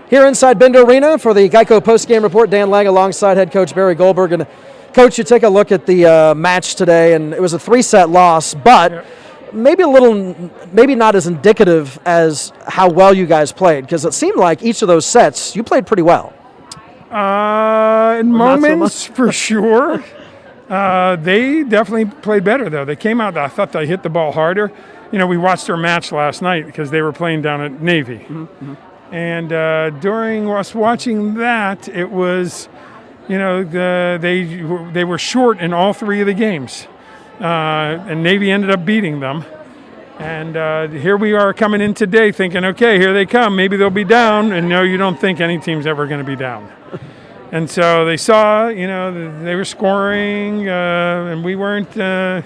Here inside Bender Arena for the Geico postgame report, Dan Lang alongside head coach Barry Goldberg. And Coach, you take a look at the match today, and it was a 3-set loss, but maybe not as indicative as how well you guys played, because it seemed like each of those sets you played pretty well. In moments, for sure. They definitely played better, though. They came out, I thought they hit the ball harder. You know, we watched their match last night because they were playing down at Navy. Mm-hmm. And during us watching that, it was, you know, they were short in all 3 of the games. And Navy ended up beating them. And here we are coming in today thinking, okay, here they come. Maybe they'll be down. And no, you don't think any team's ever going to be down. And so they saw, you know, they were scoring, and we weren't.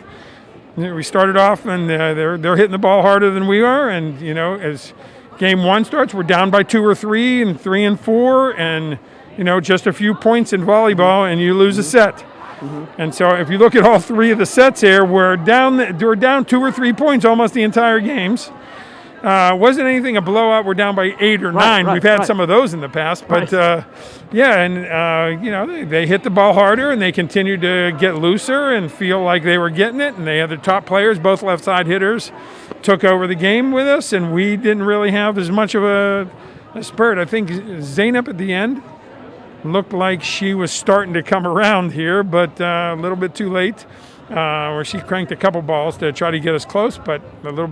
We started off, and they're hitting the ball harder than we are. And, you know, as game 1 starts, we're down by 2 or 3 and 3 and 4, and, you know, just a few points in volleyball, and you lose a set. Mm-hmm. And so if you look at all 3 of the sets here, we're down 2 or 3 points almost the entire games. Wasn't anything a blowout. We're down by 8 or 9. We've had some of those in the past, but you know, they hit the ball harder, and they continued to get looser and feel like they were getting it. And they had the top players, both left side hitters, took over the game with us, and we didn't really have as much of a spurt. I think Zainab at the end looked like she was starting to come around here, but a little bit too late. Where she cranked a couple balls to try to get us close, but a little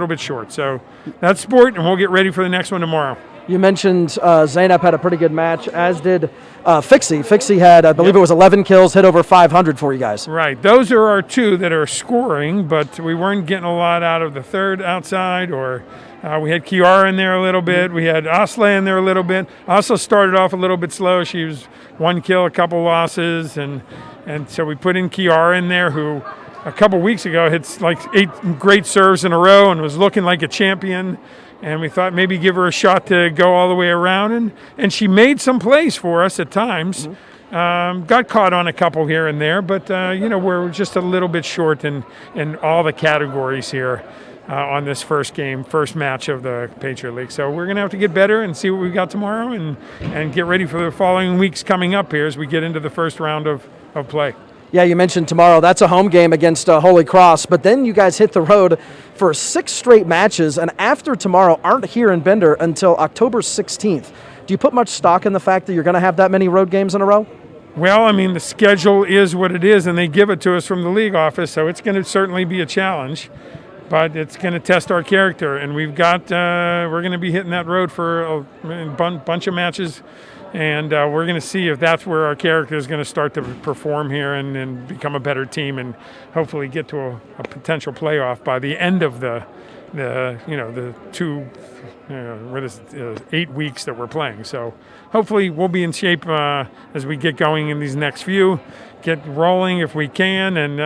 bit short. So that's sport, and we'll get ready for the next one tomorrow. You mentioned Zainab had a pretty good match, as did Fixie. Fixie had, I believe it was 11 kills, hit over 500 for you guys. Right. Those are our 2 that are scoring, but we weren't getting a lot out of the third outside, or we had Kiara in there a little bit. We had Asla in there a little bit. Also started off a little bit slow. She was 1 kill, a couple losses, and so we put in Kiara in there, who a couple weeks ago hit like 8 great serves in a row and was looking like a champion. And we thought maybe give her a shot to go all the way around. And she made some plays for us at times. Mm-hmm. Got caught on a couple here and there, but, you know, we're just a little bit short in all the categories here on this first match of the Patriot League. So we're going to have to get better and see what we've got tomorrow, and get ready for the following weeks coming up here as we get into the first round of play. Yeah, you mentioned tomorrow. That's a home game against Holy Cross, but then you guys hit the road for 6 straight matches, and after tomorrow aren't here in Bender until October 16th. Do you put much stock in the fact that you're going to have that many road games in a row? Well, I mean, the schedule is what it is, and they give it to us from the league office, so it's going to certainly be a challenge, but it's going to test our character, and we're going to be hitting that road for a bunch of matches. And we're going to see if that's where our character is going to start to perform here and become a better team, and hopefully get to a potential playoff by the end of the 8 weeks that we're playing. So hopefully we'll be in shape as we get going in these next few, get rolling if we can. And,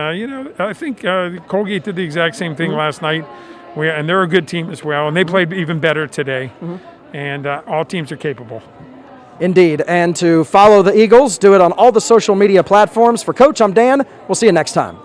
I think Colgate did the exact same thing last night, and they're a good team as well, and they played even better today. Mm-hmm. And all teams are capable. Indeed. And to follow the Eagles, do it on all the social media platforms. For Coach, I'm Dan. We'll see you next time.